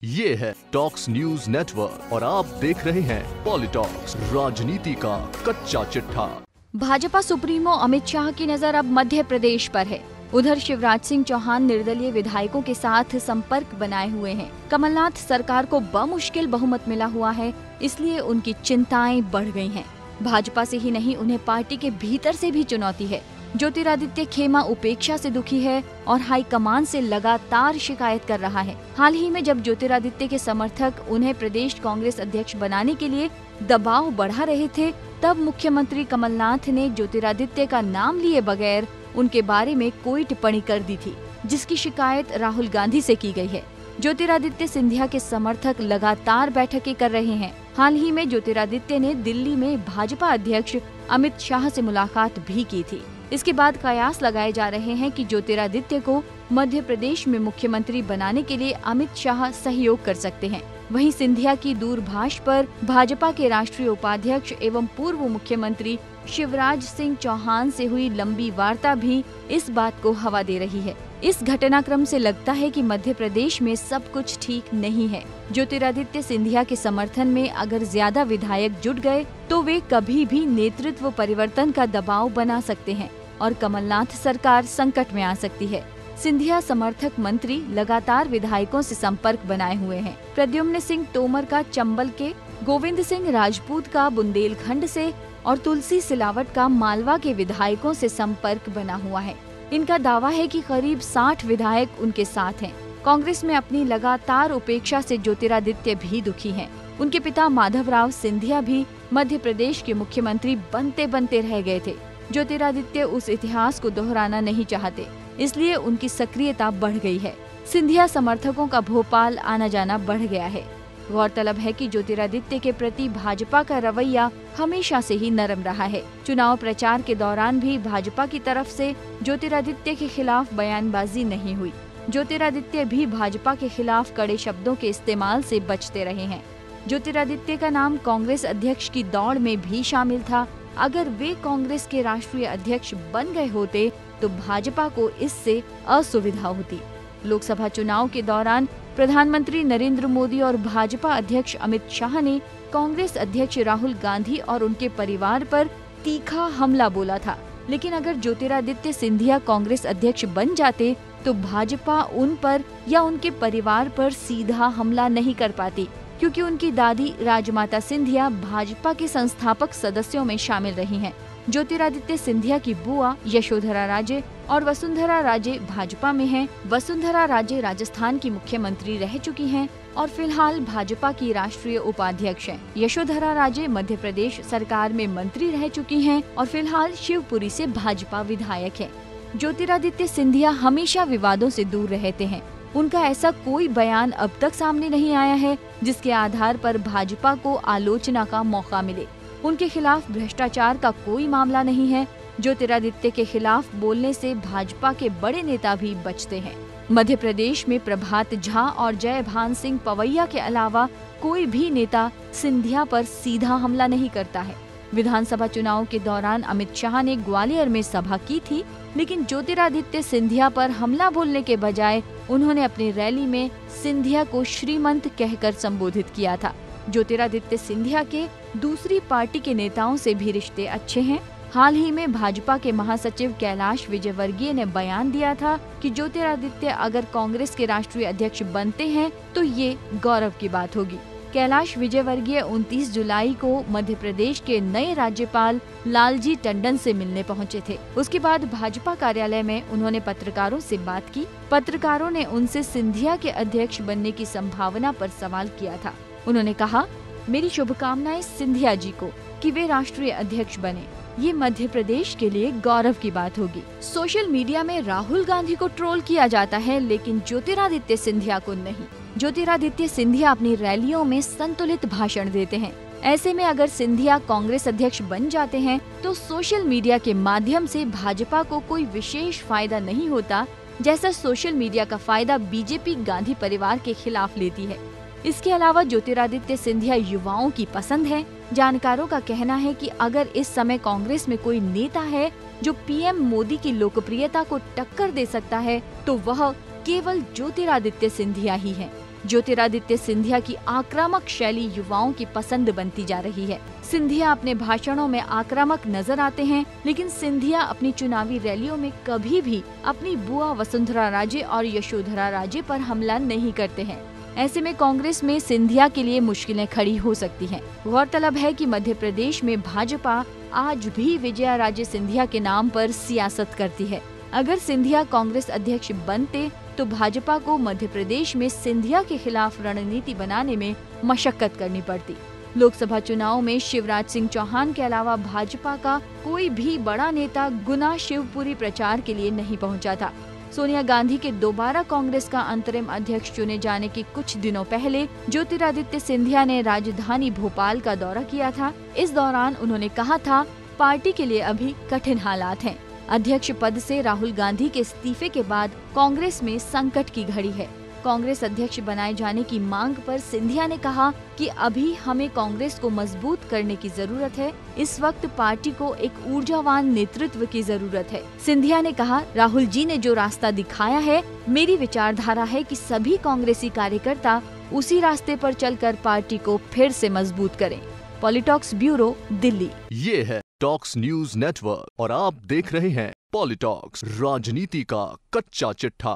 ये है talks news network और आप देख रहे हैं पॉलिटॉक्स, राजनीति का कच्चा चिट्ठा। भाजपा सुप्रीमो अमित शाह की नजर अब मध्य प्रदेश पर है। उधर शिवराज सिंह चौहान निर्दलीय विधायकों के साथ संपर्क बनाए हुए हैं। कमलनाथ सरकार को बमुश्किल बहुमत मिला हुआ है, इसलिए उनकी चिंताएं बढ़ गई हैं। भाजपा से ही नहीं, उन्हें पार्टी के भीतर से भी चुनौती है। ज्योतिरादित्य खेमा उपेक्षा से दुखी है और हाईकमान से लगातार शिकायत कर रहा है। हाल ही में जब ज्योतिरादित्य के समर्थक उन्हें प्रदेश कांग्रेस अध्यक्ष बनाने के लिए दबाव बढ़ा रहे थे, तब मुख्यमंत्री कमलनाथ ने ज्योतिरादित्य का नाम लिए बगैर उनके बारे में कोई टिप्पणी कर दी थी, जिसकी शिकायत राहुल गांधी से की गई है। ज्योतिरादित्य सिंधिया के समर्थक लगातार बैठकें कर रहे हैं। हाल ही में ज्योतिरादित्य ने दिल्ली में भाजपा अध्यक्ष अमित शाह से मुलाकात भी की थी। इसके बाद कयास लगाए जा रहे हैं कि ज्योतिरादित्य को मध्य प्रदेश में मुख्यमंत्री बनाने के लिए अमित शाह सहयोग कर सकते हैं। वहीं सिंधिया की दूरभाष पर भाजपा के राष्ट्रीय उपाध्यक्ष एवं पूर्व मुख्यमंत्री शिवराज सिंह चौहान से हुई लंबी वार्ता भी इस बात को हवा दे रही है। इस घटनाक्रम से लगता है कि मध्य प्रदेश में सब कुछ ठीक नहीं है। ज्योतिरादित्य सिंधिया के समर्थन में अगर ज्यादा विधायक जुट गए तो वे कभी भी नेतृत्व परिवर्तन का दबाव बना सकते हैं और कमलनाथ सरकार संकट में आ सकती है। सिंधिया समर्थक मंत्री लगातार विधायकों से संपर्क बनाए हुए हैं। प्रद्युम्न सिंह तोमर का चंबल के, गोविंद सिंह राजपूत का बुंदेलखंड से और तुलसी सिलावट का मालवा के विधायकों से संपर्क बना हुआ है। इनका दावा है कि करीब 60 विधायक उनके साथ हैं। कांग्रेस में अपनी लगातार उपेक्षा से ज्योतिरादित्य भी दुखी हैं। उनके पिता माधवराव सिंधिया भी मध्य प्रदेश के मुख्यमंत्री बनते बनते रह गए थे। ज्योतिरादित्य उस इतिहास को दोहराना नहीं चाहते, इसलिए उनकी सक्रियता बढ़ गई है। सिंधिया समर्थकों का भोपाल आना जाना बढ़ गया है। गौरतलब है कि ज्योतिरादित्य के प्रति भाजपा का रवैया हमेशा से ही नरम रहा है। चुनाव प्रचार के दौरान भी भाजपा की तरफ से ज्योतिरादित्य के खिलाफ बयानबाजी नहीं हुई। ज्योतिरादित्य भी भाजपा के खिलाफ कड़े शब्दों के इस्तेमाल से बचते रहे हैं। ज्योतिरादित्य का नाम कांग्रेस अध्यक्ष की दौड़ में भी शामिल था। अगर वे कांग्रेस के राष्ट्रीय अध्यक्ष बन गए होते तो भाजपा को इससे असुविधा होती। लोकसभा चुनाव के दौरान प्रधानमंत्री नरेंद्र मोदी और भाजपा अध्यक्ष अमित शाह ने कांग्रेस अध्यक्ष राहुल गांधी और उनके परिवार पर तीखा हमला बोला था। लेकिन अगर ज्योतिरादित्य सिंधिया कांग्रेस अध्यक्ष बन जाते तो भाजपा उन पर या उनके परिवार पर सीधा हमला नहीं कर पाती, क्योंकि उनकी दादी राजमाता सिंधिया भाजपा के संस्थापक सदस्यों में शामिल रही हैं। ज्योतिरादित्य सिंधिया की बुआ यशोधरा राजे और वसुंधरा राजे भाजपा में हैं। वसुंधरा राजे राजस्थान की मुख्यमंत्री रह चुकी हैं और फिलहाल भाजपा की राष्ट्रीय उपाध्यक्ष हैं। यशोधरा राजे मध्य प्रदेश सरकार में मंत्री रह चुकी हैं और फिलहाल शिवपुरी से भाजपा विधायक हैं। ज्योतिरादित्य सिंधिया हमेशा विवादों से दूर रहते हैं। उनका ऐसा कोई बयान अब तक सामने नहीं आया है जिसके आधार पर भाजपा को आलोचना का मौका मिले। उनके खिलाफ भ्रष्टाचार का कोई मामला नहीं है। ज्योतिरादित्य के खिलाफ बोलने से भाजपा के बड़े नेता भी बचते हैं। मध्य प्रदेश में प्रभात झा और जयभान सिंह पवैया के अलावा कोई भी नेता सिंधिया पर सीधा हमला नहीं करता है। विधानसभा चुनाव के दौरान अमित शाह ने ग्वालियर में सभा की थी, लेकिन ज्योतिरादित्य सिंधिया पर हमला बोलने के बजाय उन्होंने अपनी रैली में सिंधिया को श्रीमंत कहकर संबोधित किया था। ज्योतिरादित्य सिंधिया के दूसरी पार्टी के नेताओं से भी रिश्ते अच्छे हैं। हाल ही में भाजपा के महासचिव कैलाश विजयवर्गीय ने बयान दिया था कि ज्योतिरादित्य अगर कांग्रेस के राष्ट्रीय अध्यक्ष बनते हैं तो ये गौरव की बात होगी। कैलाश विजयवर्गीय 29 जुलाई को मध्य प्रदेश के नए राज्यपाल लालजी टंडन से मिलने पहुंचे थे। उसके बाद भाजपा कार्यालय में उन्होंने पत्रकारों से बात की। पत्रकारों ने उनसे सिंधिया के अध्यक्ष बनने की संभावना पर सवाल किया था। उन्होंने कहा, मेरी शुभकामनाएं सिंधिया जी को कि वे राष्ट्रीय अध्यक्ष बने। ये मध्य प्रदेश के लिए गौरव की बात होगी। सोशल मीडिया में राहुल गांधी को ट्रोल किया जाता है, लेकिन ज्योतिरादित्य सिंधिया को नहीं। ज्योतिरादित्य सिंधिया अपनी रैलियों में संतुलित भाषण देते हैं। ऐसे में अगर सिंधिया कांग्रेस अध्यक्ष बन जाते हैं तो सोशल मीडिया के माध्यम से भाजपा को कोई विशेष फायदा नहीं होता, जैसा सोशल मीडिया का फायदा बीजेपी गांधी परिवार के खिलाफ लेती है। इसके अलावा ज्योतिरादित्य सिंधिया युवाओं की पसंद है। जानकारों का कहना है कि अगर इस समय कांग्रेस में कोई नेता है जो पीएम मोदी की लोकप्रियता को टक्कर दे सकता है तो वह केवल ज्योतिरादित्य सिंधिया ही है। ज्योतिरादित्य सिंधिया की आक्रामक शैली युवाओं की पसंद बनती जा रही है। सिंधिया अपने भाषणों में आक्रामक नजर आते हैं, लेकिन सिंधिया अपनी चुनावी रैलियों में कभी भी अपनी बुआ वसुंधरा राजे और यशोधरा राजे पर हमला नहीं करते हैं। ऐसे में कांग्रेस में सिंधिया के लिए मुश्किलें खड़ी हो सकती हैं। गौरतलब है कि मध्य प्रदेश में भाजपा आज भी विजया राजे सिंधिया के नाम पर सियासत करती है। अगर सिंधिया कांग्रेस अध्यक्ष बनते तो भाजपा को मध्य प्रदेश में सिंधिया के खिलाफ रणनीति बनाने में मशक्कत करनी पड़ती। लोकसभा चुनाव में शिवराज सिंह चौहान के अलावा भाजपा का कोई भी बड़ा नेता गुना शिवपुरी प्रचार के लिए नहीं पहुंचा था। सोनिया गांधी के दोबारा कांग्रेस का अंतरिम अध्यक्ष चुने जाने के कुछ दिनों पहले ज्योतिरादित्य सिंधिया ने राजधानी भोपाल का दौरा किया था। इस दौरान उन्होंने कहा था, पार्टी के लिए अभी कठिन हालात हैं। अध्यक्ष पद से राहुल गांधी के इस्तीफे के बाद कांग्रेस में संकट की घड़ी है। कांग्रेस अध्यक्ष बनाए जाने की मांग पर सिंधिया ने कहा कि अभी हमें कांग्रेस को मजबूत करने की जरूरत है। इस वक्त पार्टी को एक ऊर्जावान नेतृत्व की जरूरत है। सिंधिया ने कहा, राहुल जी ने जो रास्ता दिखाया है, मेरी विचारधारा है कि सभी कांग्रेसी कार्यकर्ता उसी रास्ते पर चलकर पार्टी को फिर से मजबूत करें। पॉलिटॉक्स ब्यूरो, दिल्ली। ये है टॉक्स न्यूज नेटवर्क और आप देख रहे हैं पॉलिटॉक्स, राजनीति का कच्चा चिट्ठा।